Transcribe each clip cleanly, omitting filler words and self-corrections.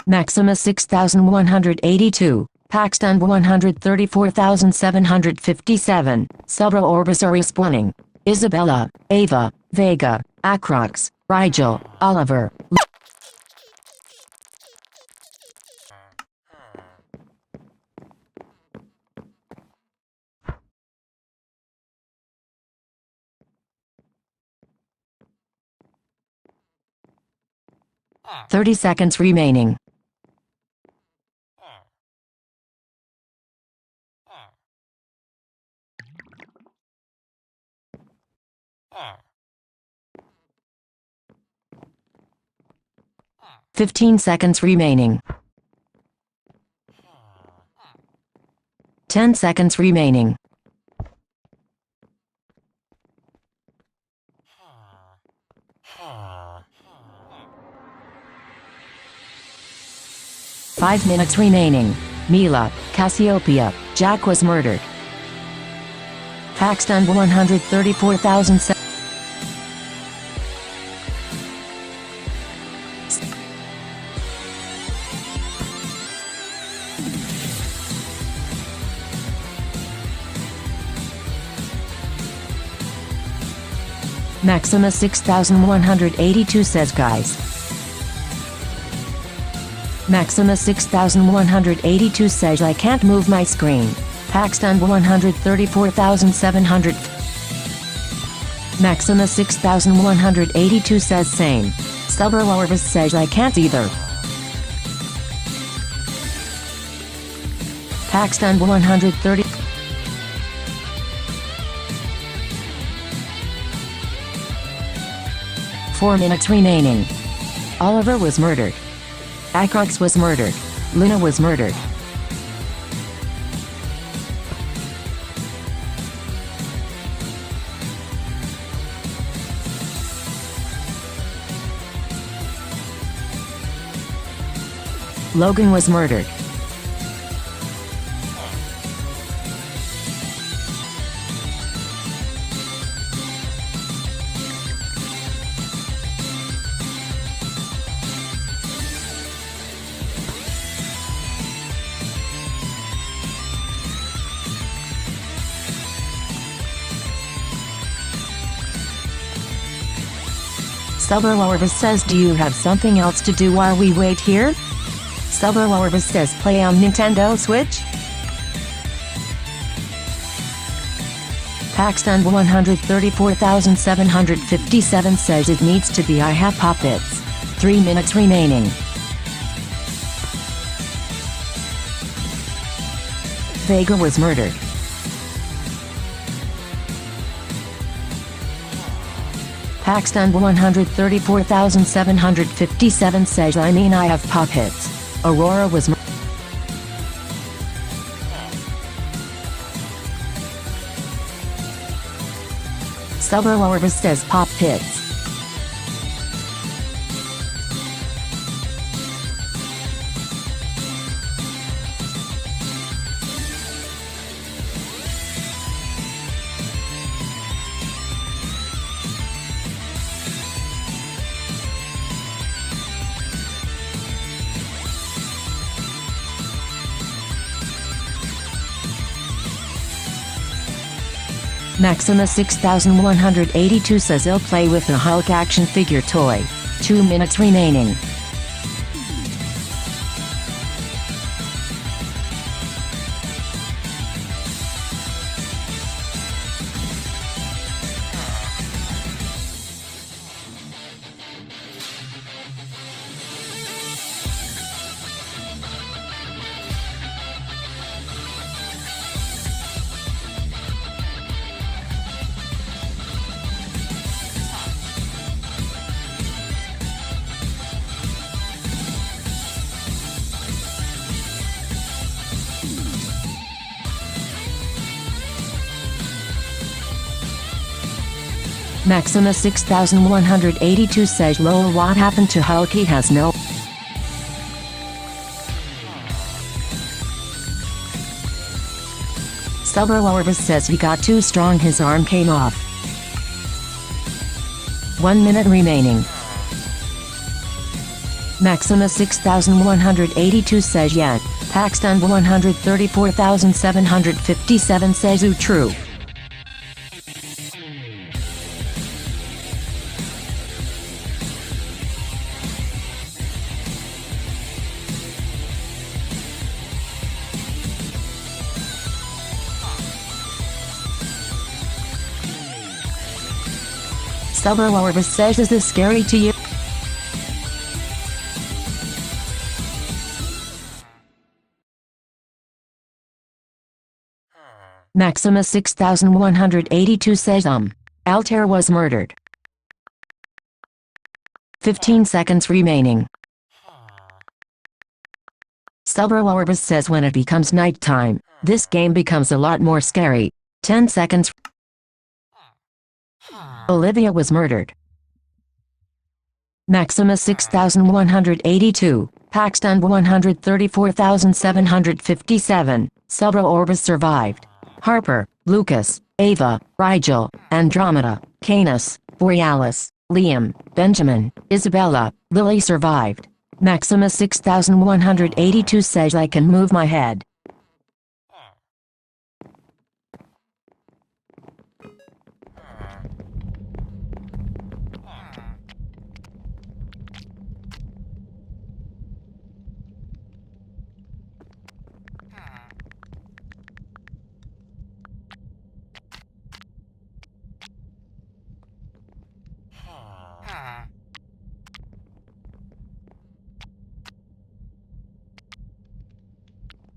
Maximus6182, Paxton 134,757, Subra Orbis are respawning. Isabella, Ava, Vega, Acrox, Rigel, Oliver. Ah. 30 seconds remaining. Ah. Ah. Ah. 15 seconds remaining. 10 seconds remaining. 5 minutes remaining. Mila, Cassiopeia, Jack was murdered. Paxton 134,000. Maximus 6182 says guys. Maximus 6182 says I can't move my screen. Paxton 134,700. Maximus 6182 says same. Subra Orvis says I can't either. Paxton 130. Four minutes remaining. Oliver was murdered. Acrox was murdered. Luna was murdered. Logan was murdered. Subra Orvis says do you have something else to do while we wait here? Subra Orvis says play on Nintendo Switch? Paxton 134,757 says it needs to be I have puppets. 3 minutes remaining. Vega was murdered. Paxton 134,757 says I mean I have puppets. Aurora was murdered. Subra Orvis says pop pits. Maximus 6182 says he'll play with the Hulk action figure toy. 2 minutes remaining. Maximus 6182 says lol what happened to Hulk he has no. Subro Orvis says he got too strong, his arm came off. 1 minute remaining. Maximus6182 says yeah. Paxton 134,757 says true. Subro Orvis says, is this scary to you? Maximus6182 says Altair was murdered. 15 seconds remaining. Subro Orvis says when it becomes nighttime, this game becomes a lot more scary. 10 seconds. Olivia was murdered. Maximus6182, Paxton 134,757, Subro Orvis survived. Harper, Lucas, Ava, Rigel, Andromeda, Canis, Borealis, Liam, Benjamin, Isabella, Lily survived. Maximus6182 says I can move my head.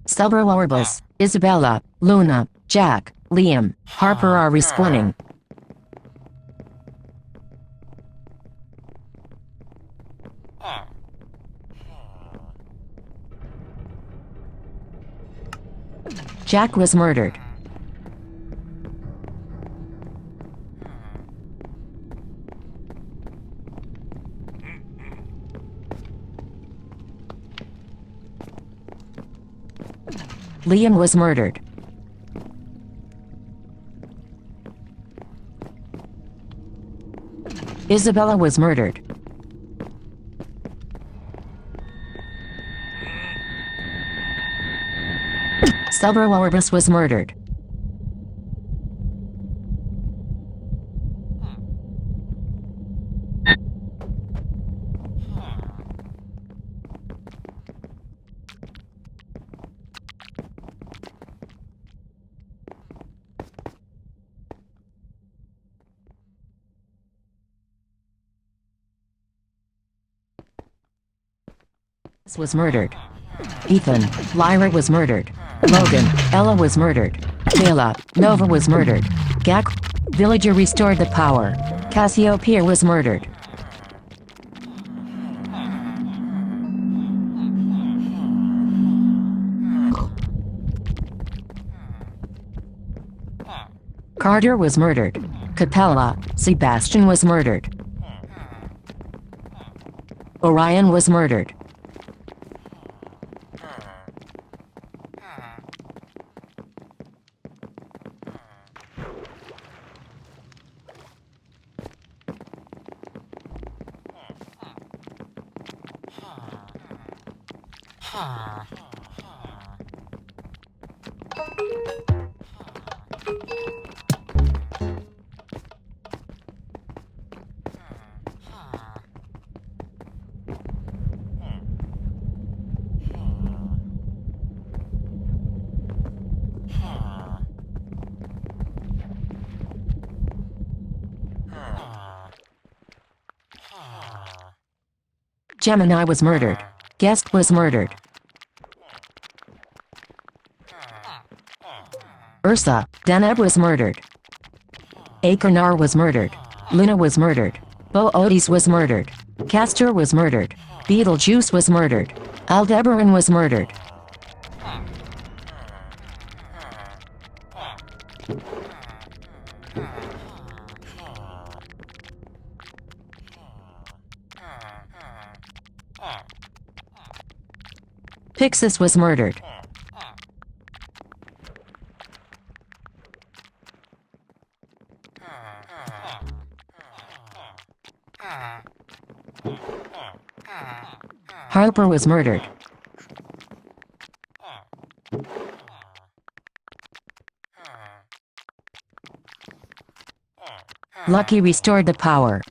Subro Orvis, Isabella, Luna, Jack, Liam, Harper are respawning. Jack was murdered. Liam was murdered. Isabella was murdered. Subro Orvis was murdered. Was murdered. Ethan, Lyra was murdered. Logan, Ella was murdered. Kayla, Nova was murdered. Gak, Villager restored the power. Cassiopeia was murdered. Carter was murdered. Capella, Sebastian was murdered. Orion was murdered. Gemini was murdered. Guest was murdered. Ursa, Deneb was murdered. Akernar was murdered. Luna was murdered. Bo Otis was murdered. Castor was murdered. Beetlejuice was murdered. Aldebaran was murdered. Pixis was murdered. Harper was murdered. Lucky restored the power.